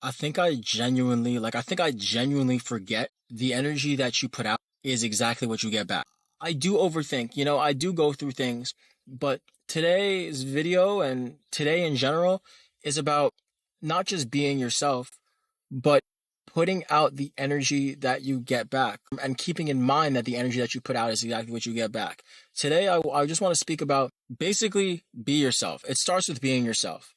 I think I genuinely forget the energy that you put out is exactly what you get back. I do overthink, I do go through things, but today's video and today in general is about not just being yourself, but putting out the energy that you get back and keeping in mind that the energy that you put out is exactly what you get back. Today, I just want to speak about basically be yourself. It starts with being yourself.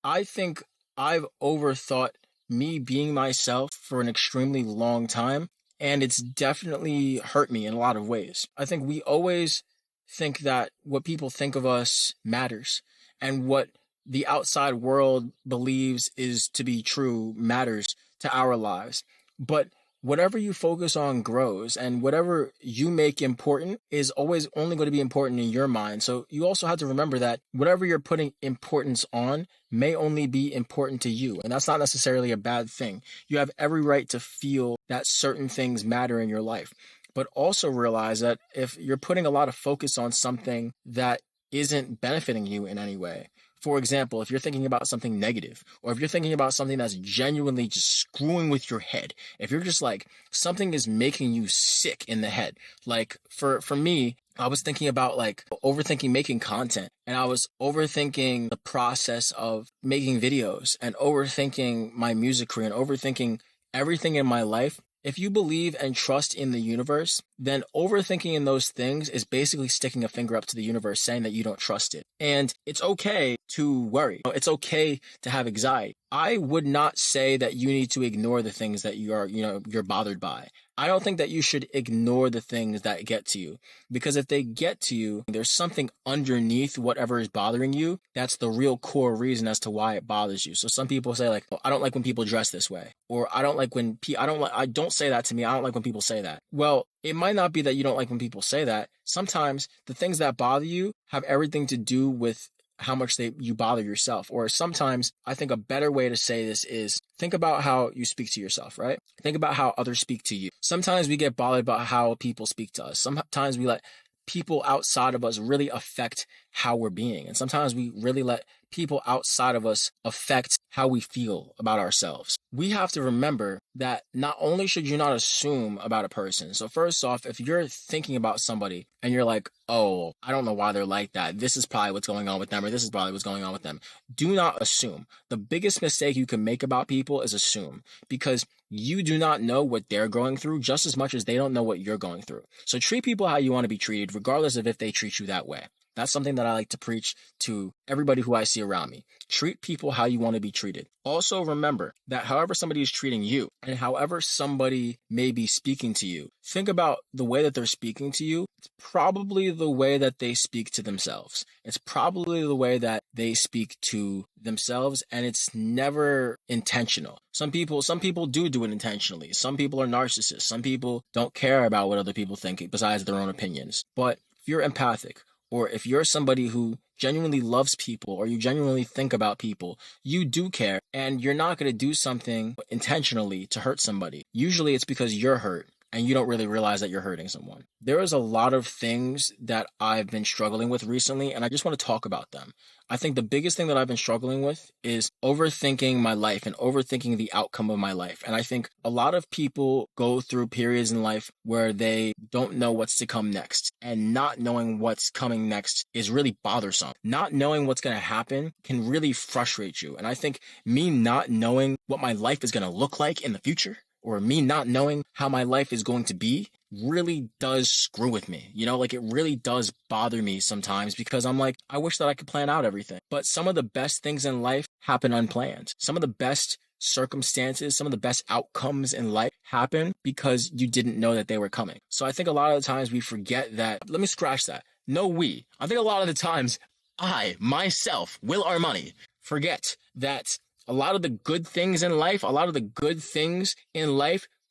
I think I've overthought me being myself for an extremely long time, and it's definitely hurt me in a lot of ways. I think we always think that what people think of us matters, and what the outside world believes is to be true matters to our lives. But whatever you focus on grows, and whatever you make important is always only going to be important in your mind. So you also have to remember that whatever you're putting importance on may only be important to you. And that's not necessarily a bad thing. You have every right to feel that certain things matter in your life. But also realize that if you're putting a lot of focus on something that isn't benefiting you in any way, for example, if you're thinking about something negative, or if you're thinking about something that's genuinely just screwing with your head, if you're just like, something is making you sick in the head. Like for me, I was thinking about like overthinking making content, and I was overthinking the process of making videos, and overthinking my music career, and overthinking everything in my life. If you believe and trust in the universe, then overthinking in those things is basically sticking a finger up to the universe saying that you don't trust it. And it's okay to worry. It's okay to have anxiety. I would not say that you need to ignore the things that you're bothered by. I don't think that you should ignore the things that get to you, because if they get to you, there's something underneath whatever is bothering you. That's the real core reason as to why it bothers you. So some people say like, oh, I don't like when people dress this way, or I don't like when I don't say that to me. I don't like when people say that. Well, it might not be that you don't like when people say that. Sometimes the things that bother you have everything to do with how much you bother yourself. Or sometimes I think a better way to say this is think about how you speak to yourself, right? Think about how others speak to you. Sometimes we get bothered about how people speak to us. Sometimes we let people outside of us really affect how we're being. And sometimes we really let people outside of us affect how we feel about ourselves. We have to remember that not only should you not assume about a person. So first off, if you're thinking about somebody and you're like, oh, I don't know why they're like that, this is probably what's going on with them, or this is probably what's going on with them. Do not assume. The biggest mistake you can make about people is assume, because you do not know what they're going through just as much as they don't know what you're going through. So treat people how you want to be treated, regardless of if they treat you that way. That's something that I like to preach to everybody who I see around me. Treat people how you want to be treated. Also remember that however somebody is treating you, and however somebody may be speaking to you, think about the way that they're speaking to you. It's probably the way that they speak to themselves. It's probably the way that they speak to themselves, and it's never intentional. Some people do it intentionally. Some people are narcissists. Some people don't care about what other people think besides their own opinions. But if you're empathic, or if you're somebody who genuinely loves people, or you genuinely think about people, you do care, and you're not going to do something intentionally to hurt somebody. Usually it's because you're hurt and you don't really realize that you're hurting someone. There is a lot of things that I've been struggling with recently, and I just want to talk about them. I think the biggest thing that I've been struggling with is overthinking my life and overthinking the outcome of my life. And I think a lot of people go through periods in life where they don't know what's to come next. And not knowing what's coming next is really bothersome. Not knowing what's going to happen can really frustrate you. And I think me not knowing what my life is going to look like in the future, or me not knowing how my life is going to be, really does screw with me. Like it really does bother me sometimes, because I'm like, I wish that I could plan out everything. But some of the best things in life happen unplanned. Some of the best circumstances, some of the best outcomes in life happen because you didn't know that they were coming. So I think a lot of the times we forget that. Let me scratch that. I think a lot of the times I, myself, Will Armani, forget that a lot of the good things in life,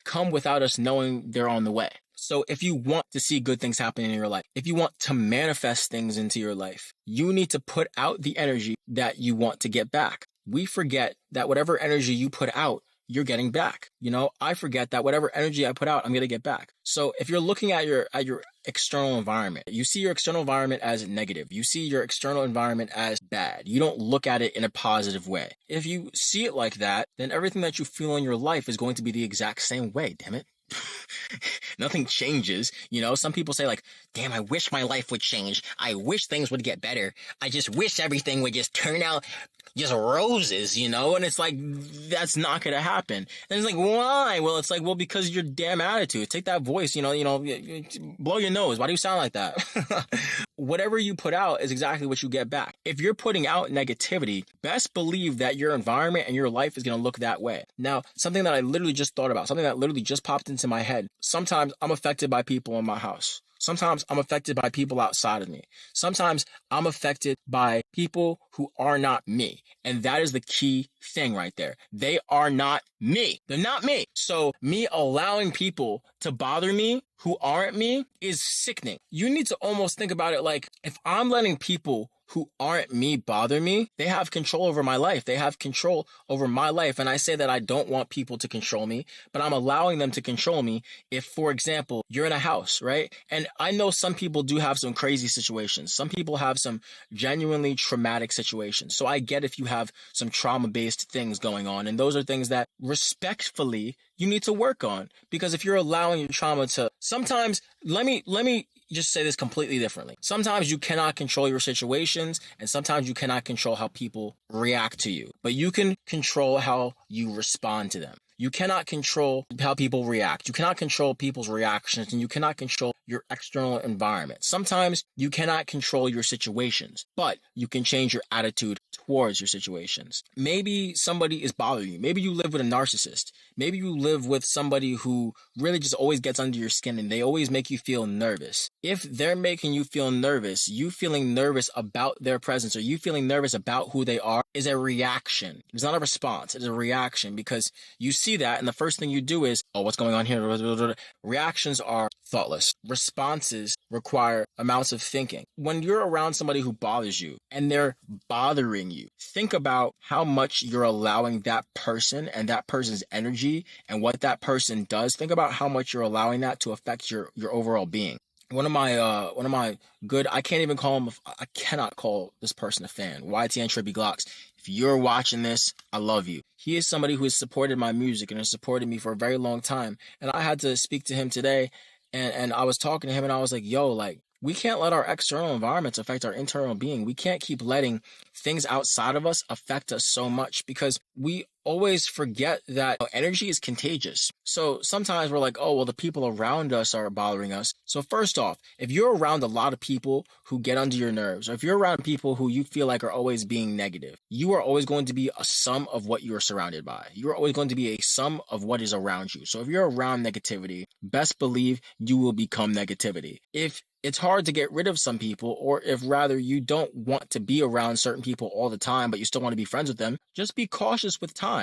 come without us knowing they're on the way. So if you want to see good things happen in your life, if you want to manifest things into your life, you need to put out the energy that you want to get back. We forget that whatever energy you put out you're getting back. I forget that whatever energy I put out, I'm going to get back. So if you're looking at your external environment, you see your external environment as negative. You see your external environment as bad. You don't look at it in a positive way. If you see it like that, then everything that you feel in your life is going to be the exact same way, damn it. Nothing changes. Some people say like, damn, I wish my life would change. I wish things would get better. I just wish everything would just turn out just roses, and it's like, that's not going to happen. And it's like, why? Well, it's like, because of your damn attitude. Take that voice, blow your nose. Why do you sound like that? Whatever you put out is exactly what you get back. If you're putting out negativity, best believe that your environment and your life is going to look that way. Now, something that I literally just thought about, something that literally just popped into my head. Sometimes I'm affected by people in my house. Sometimes I'm affected by people outside of me. Sometimes I'm affected by people who are not me. And that is the key thing right there. They are not me. They're not me. So me allowing people to bother me who aren't me is sickening. You need to almost think about it like, if I'm letting people who aren't me bother me, they have control over my life. They have control over my life. And I say that I don't want people to control me, but I'm allowing them to control me. If, for example, you're in a house, right? And I know some people do have some crazy situations. Some people have some genuinely traumatic situations. So I get if you have some trauma-based things going on. And those are things that respectfully you need to work on. Because if you're allowing your trauma to, sometimes, let me just say this completely differently. Sometimes you cannot control your situations, and sometimes you cannot control how people react to you, but you can control how you respond to them. You cannot control how people react. You cannot control people's reactions, and you cannot control your external environment. Sometimes you cannot control your situations, but you can change your attitude towards your situations. Maybe somebody is bothering you. Maybe you live with a narcissist. Maybe you live with somebody who really just always gets under your skin and they always make you feel nervous. If they're making you feel nervous, you feeling nervous about their presence or you feeling nervous about who they are is a reaction. It's not a response. It's a reaction because you see that and the first thing you do is, oh, what's going on here? Reactions are thoughtless. Responses require amounts of thinking. When you're around somebody who bothers you and they're bothering you, think about how much you're allowing that person and that person's energy and what that person does. Think about how much you're allowing that to affect your overall being. One of my good, I cannot call this person a fan. YTN Trippy Glocks. If you're watching this, I love you. He is somebody who has supported my music and has supported me for a very long time. And I had to speak to him today and I was talking to him and I was like, yo, like, we can't let our external environments affect our internal being. We can't keep letting things outside of us affect us so much because we always forget that energy is contagious. So sometimes we're like, oh, well, the people around us are bothering us. So first off, if you're around a lot of people who get under your nerves, or if you're around people who you feel like are always being negative, you are always going to be a sum of what you are surrounded by. You're always going to be a sum of what is around you. So if you're around negativity, best believe you will become negativity. If it's hard to get rid of some people, or if rather you don't want to be around certain people all the time, but you still want to be friends with them, just be cautious with time.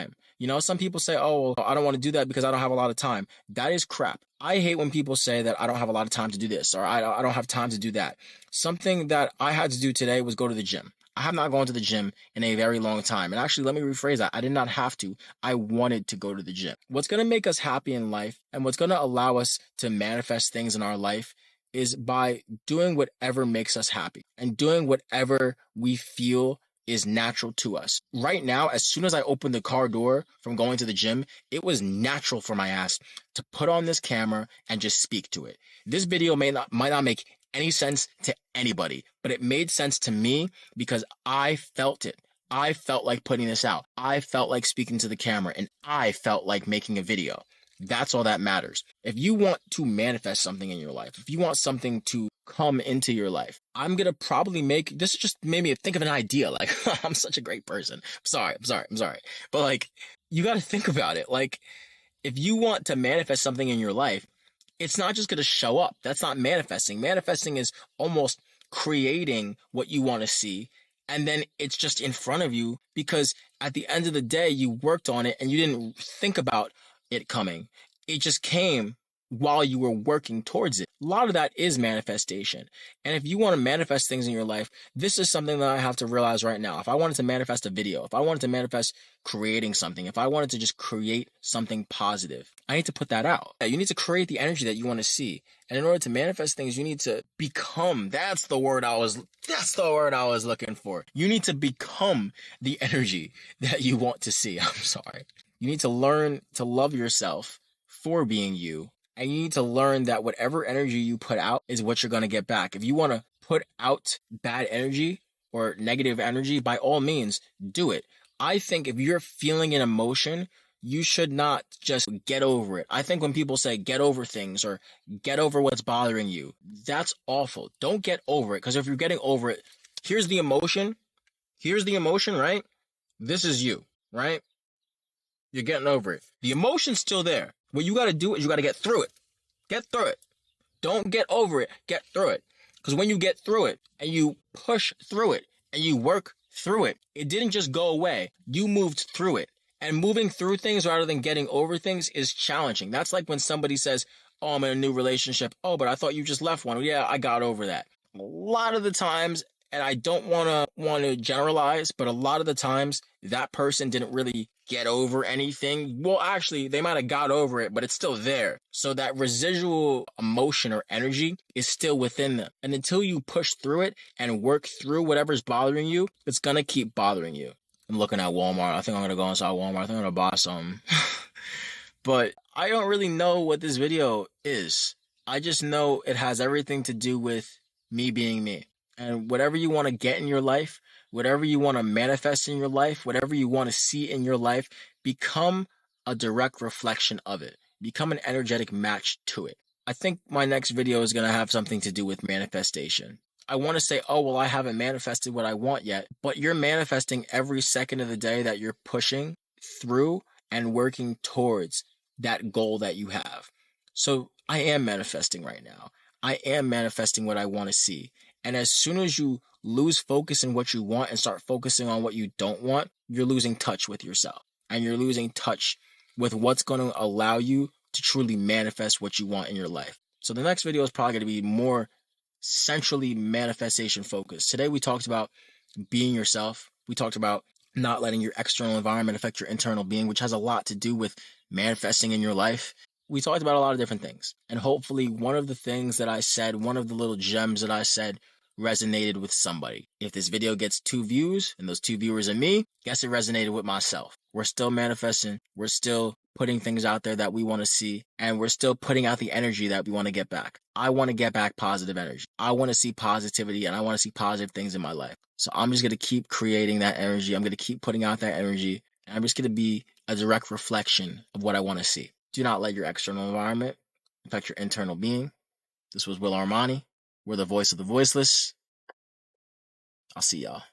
Some people say, oh, well, I don't want to do that because I don't have a lot of time. That is crap. I hate when people say that I don't have a lot of time to do this, or I don't have time to do that. Something that I had to do today was go to the gym. I have not gone to the gym in a very long time. And actually, let me rephrase that. I did not have to. I wanted to go to the gym. What's going to make us happy in life and what's going to allow us to manifest things in our life is by doing whatever makes us happy and doing whatever we feel is natural to us. Right now, as soon as I opened the car door from going to the gym, it was natural for my ass to put on this camera and just speak to it. This video might not make any sense to anybody, but it made sense to me because I felt it. I felt like putting this out. I felt like speaking to the camera and I felt like making a video. That's all that matters. If you want to manifest something in your life, if you want something to come into your life, I'm going to probably this just made me think of an idea. Like, I'm such a great person. I'm sorry. But like, you got to think about it. Like, if you want to manifest something in your life, it's not just going to show up. That's not manifesting. Manifesting is almost creating what you want to see. And then it's just in front of you because at the end of the day, you worked on it and you didn't think about it coming. It just came while you were working towards it. A lot of that is manifestation. And if you want to manifest things in your life, this is something that I have to realize right now. If I wanted to manifest a video, if I wanted to manifest creating something, if I wanted to just create something positive, I need to put that out. You need to create the energy that you want to see. And in order to manifest things, you need to become. That's the word I was looking for. You need to become the energy that you want to see. I'm sorry. You need to learn to love yourself for being you. And you need to learn that whatever energy you put out is what you're going to get back. If you want to put out bad energy or negative energy, by all means, do it. I think if you're feeling an emotion, you should not just get over it. I think when people say get over things or get over what's bothering you, that's awful. Don't get over it, because if you're getting over it, here's the emotion. Here's the emotion, right? This is you, right? You're getting over it. The emotion's still there. What you got to do is you got to get through it. Get through it. Don't get over it. Get through it. Because when you get through it and you push through it and you work through it, it didn't just go away. You moved through it. And moving through things rather than getting over things is challenging. That's like when somebody says, oh, I'm in a new relationship. Oh, but I thought you just left one. Yeah, I got over that. A lot of the times, and I don't want to generalize, but a lot of the times that person didn't really get over anything. Well, actually, they might have got over it, but it's still there. So that residual emotion or energy is still within them. And until you push through it and work through whatever's bothering you, it's going to keep bothering you. I'm looking at Walmart. I think I'm going to go inside Walmart. I think I'm going to buy something. But I don't really know what this video is. I just know it has everything to do with me being me. And whatever you want to get in your life, whatever you want to manifest in your life, whatever you want to see in your life, become a direct reflection of it. Become an energetic match to it. I think my next video is going to have something to do with manifestation. I want to say, oh, well, I haven't manifested what I want yet, but you're manifesting every second of the day that you're pushing through and working towards that goal that you have. So I am manifesting right now. I am manifesting what I want to see. And as soon as you lose focus in what you want and start focusing on what you don't want, you're losing touch with yourself. And you're losing touch with what's going to allow you to truly manifest what you want in your life. So the next video is probably going to be more centrally manifestation focused. Today we talked about being yourself. We talked about not letting your external environment affect your internal being, which has a lot to do with manifesting in your life. We talked about a lot of different things. And hopefully one of the things that I said, one of the little gems that I said resonated with somebody. If this video gets 2 views and those 2 viewers are me, guess it resonated with myself. We're still manifesting. We're still putting things out there that we want to see, and we're still putting out the energy that we want to get back. I want to get back positive energy. I want to see positivity, and I want to see positive things in my life. So I'm just going to keep creating that energy. I'm going to keep putting out that energy, and I'm just going to be a direct reflection of what I want to see. Do not let your external environment affect your internal being. This was Will Armani. We're the voice of the voiceless. I'll see y'all.